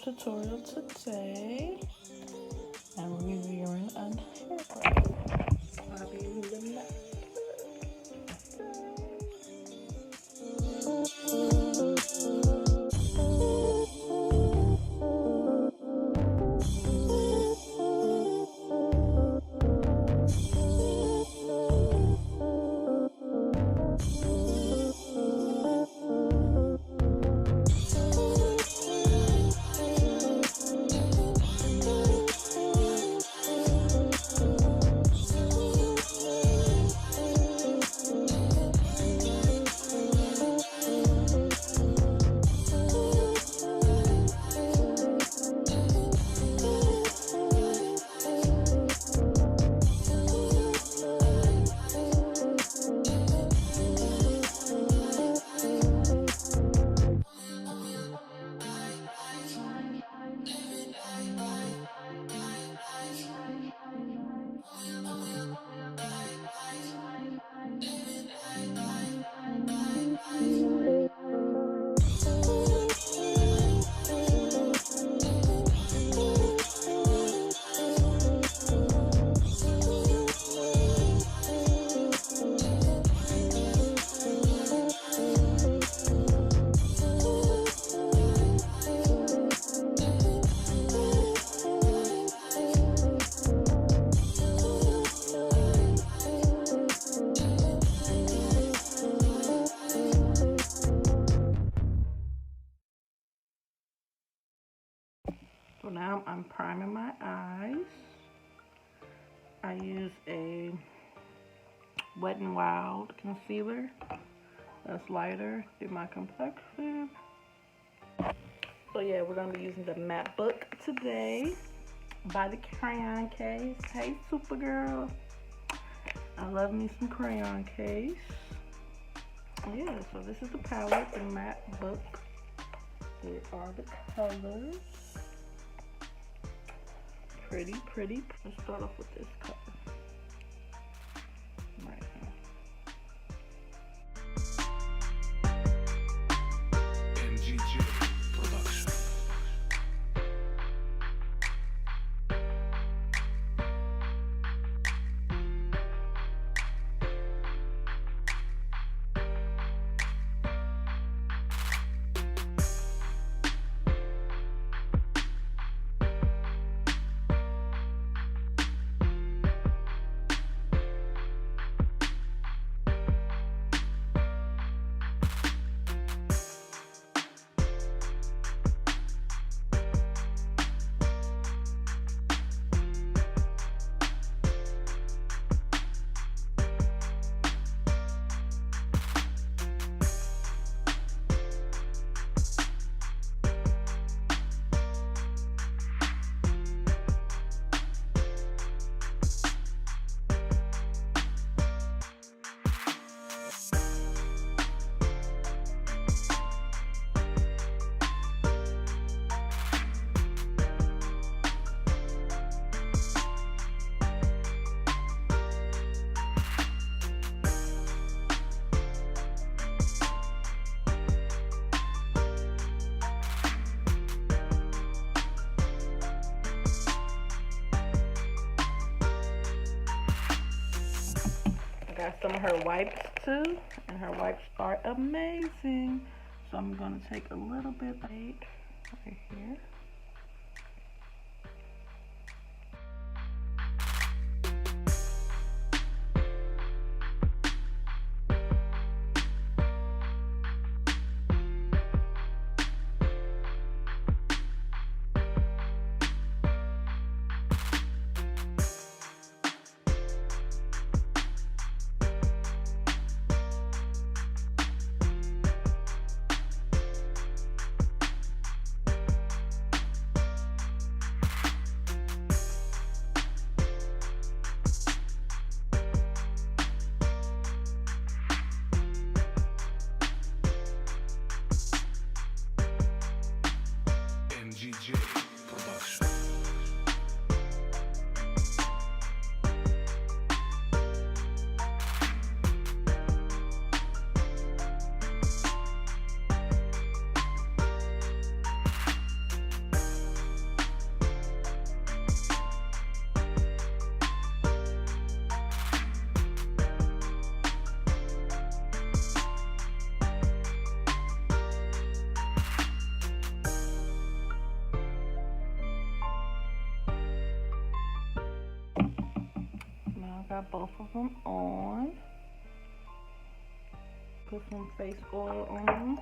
Tutorial today. I'm reviewing a hair product. I'll be using that. So now I'm priming my eyes. I use a Wet n Wild concealer that's lighter than my complexion. So yeah, we're gonna be using the matte book today by the Crayon Case. Hey, Supergirl. I love me some Crayon Case. Yeah, so this is the palette, the matte book. Here are the colors. Pretty, pretty. Let's start off with this color. Right here. Production. Got some of her wipes too, and her wipes are amazing. So I'm gonna take a little bit right here. got both of them on. Put some face oil on them.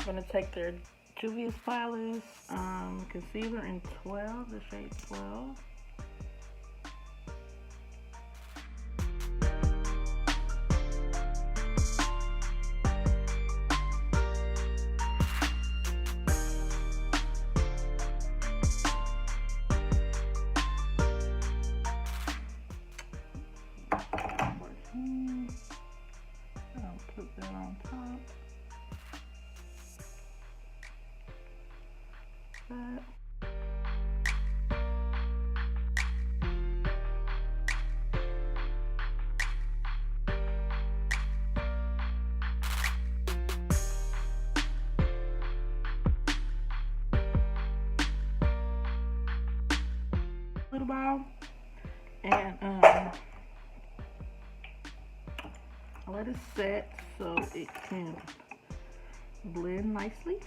I'm going to take their Juvias Flawless concealer in 12, the shade 12. I'll put that on top. Little ball, and I let it set so it can blend nicely.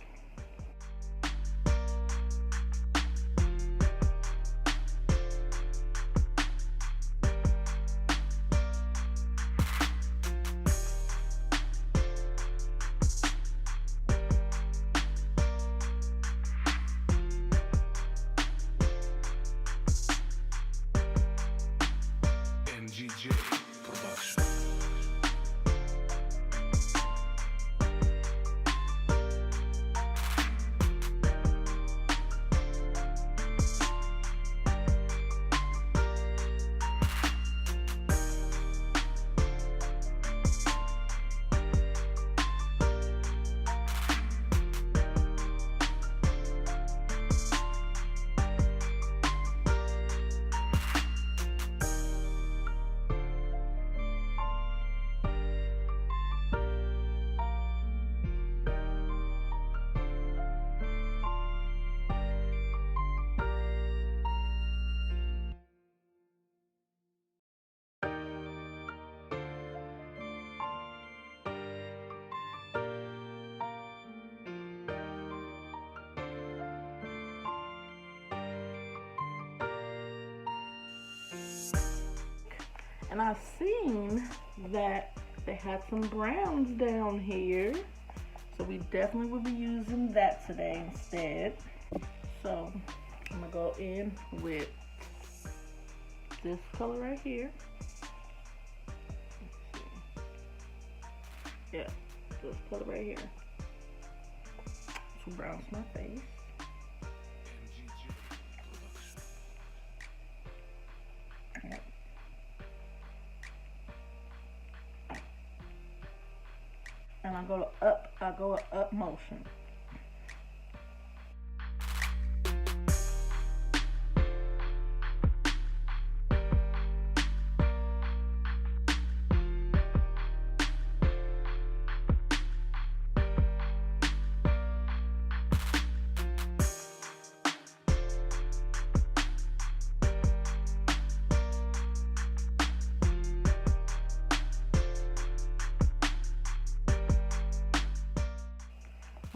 And I've seen that they had some browns down here, so we definitely will be using that today instead. So I'm gonna go in with this color right here. Yeah, this color right here. To browns my face. And I go up motion.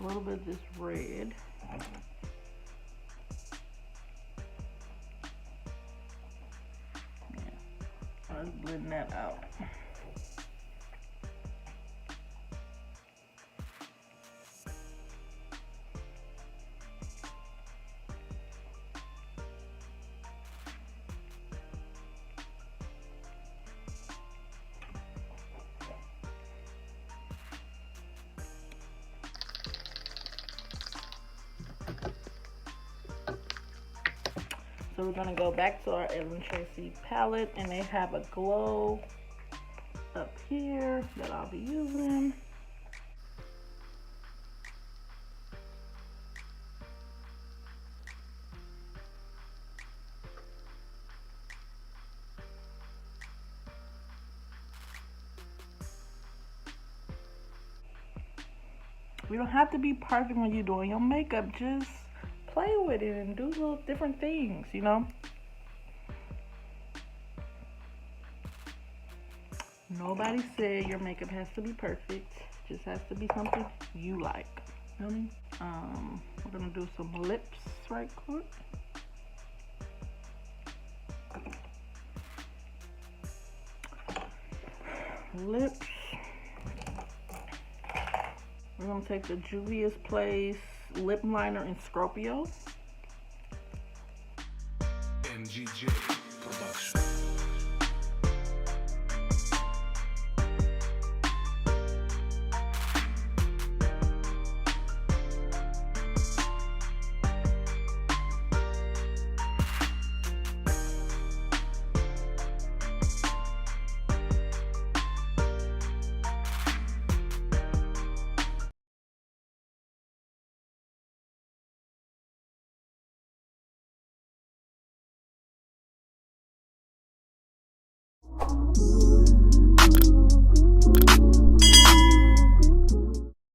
a little bit of this red. Yeah, let's blend that out. So we're gonna go back to our Ellen Tracy palette, and they have a glow up here that I'll be using. You don't have to be perfect when you're doing your makeup. Just play with it and do little different things, you know? Nobody said your makeup has to be perfect. It just has to be something you like. Really? We're gonna do some lips right quick. Lips. We're gonna take the Juvias Place lip liner in Scorpio.